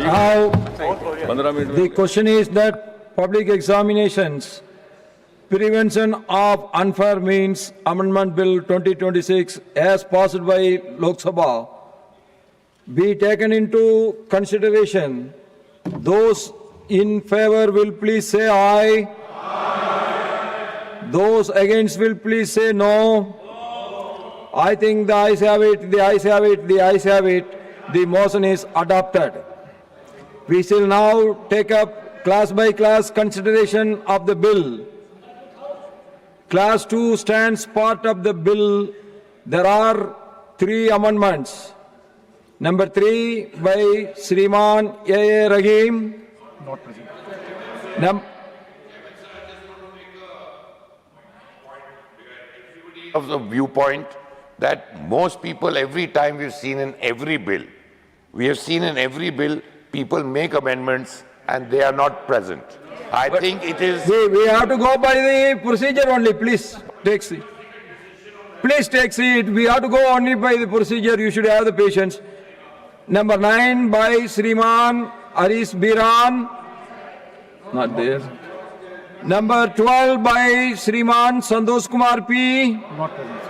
Now, the question is that public examinations, prevention of unfair means Amendment Bill 2026 as passed by Lok Sabha be taken into consideration. Those in favor will please say aye. Those against will please say no. I think the ayes have it, the ayes have it, the ayes have it. The motion is adopted. We shall now take up class by class consideration of the bill. Class 2 stands part of the bill. There are 3 amendments. Number 3 by Shriman A.A. Rahim. Not present. Of the viewpoint that most people, every time we've seen in every bill, people make amendments and they are not present. I think it is... We have to go by the procedure only. Please take seat. Please take seat. We have to go only by the procedure. You should have the patience. Number 9 by Shriman Aris Biran. Not there. Number 12 by Shriman Santosh Kumar P. Not present.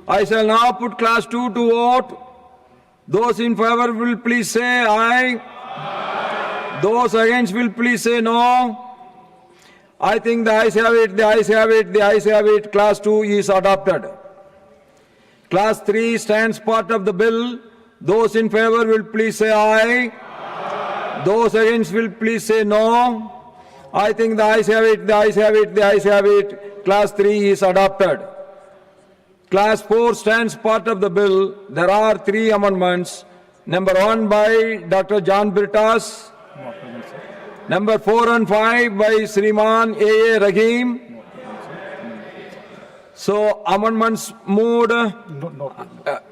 I shall now put class 2 to vote. Those in favor will please say aye. Those against will please say no. I think the ayes have it, the ayes have it, the ayes have it. Class 2 is adopted. Class 3 stands part of the bill. Those in favor will please say aye. Those against will please say no. I think the ayes have it, the ayes have it, the ayes have it. Class 3 is adopted. Class 4 stands part of the bill. There are 3 amendments. Number 1 by Dr. John Britas. Not present, sir. Number 4 and 5 by Shriman A.A. Rahim. So amendments moved. Not present.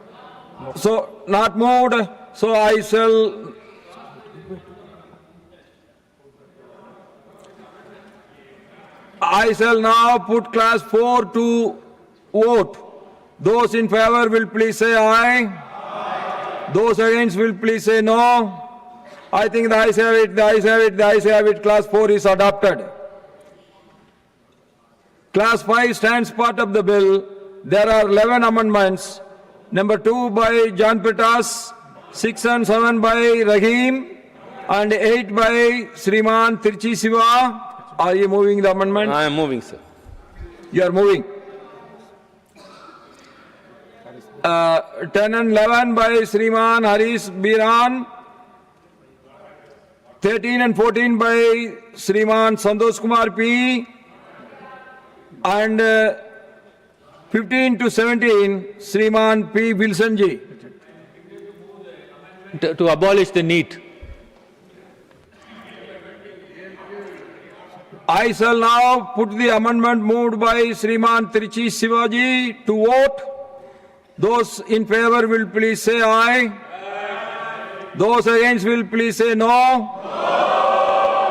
So not moved. So I shall now put class 4 to vote. Those in favor will please say aye. Those against will please say no. I think the ayes have it, the ayes have it, the ayes have it. Class 4 is adopted. Class 5 stands part of the bill. There are 11 amendments. Number 2 by John Pitas, 6 and 7 by Rahim, and 8 by Shriman Tirchi Siva. Are you moving the amendment? I am moving, sir. You are moving. 10 and 11 by Shriman Haris Biran. 13 and 14 by Shriman Santosh Kumar P. And 15 to 17, Shriman P. Wilson Ji. To abolish the NEET. I shall now put the amendment moved by Shriman Tirchi Sivaji to vote. Those in favor will please say aye. Those against will please say no.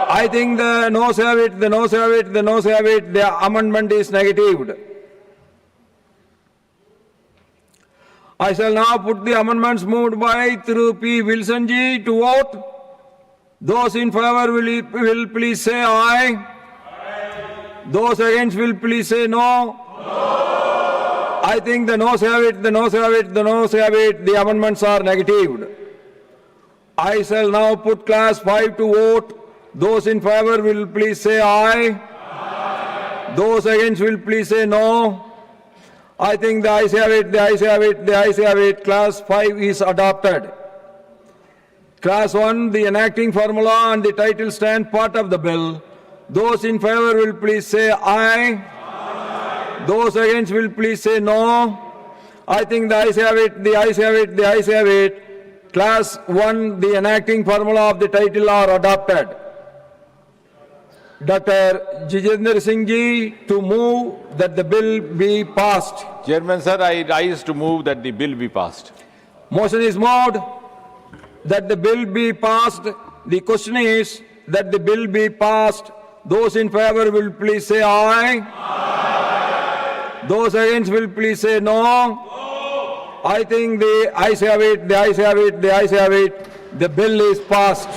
I think the noes have it, the noes have it, the noes have it. The amendment is negatived. I shall now put the amendments moved by Thiru P. Wilson Ji to vote. Those in favor will please say aye. Those against will please say no. I think the noes have it, the noes have it, the noes have it. The amendments are negatived. I shall now put class 5 to vote. Those in favor will please say aye. Those against will please say no. I think the ayes have it, the ayes have it, the ayes have it. Class 5 is adopted. Class 1, the enacting formula and the title stand part of the bill. Those in favor will please say aye. Those against will please say no. I think the ayes have it, the ayes have it, the ayes have it. Class 1, the enacting formula of the title are adopted. Dr. Jitendra Singh Ji to move that the bill be passed. Chairman, sir, I rise to move that the bill be passed. Motion is moved that the bill be passed. The question is that the bill be passed. Those in favor will please say aye. Those against will please say no. I think the ayes have it, the ayes have it, the ayes have it. The bill is passed.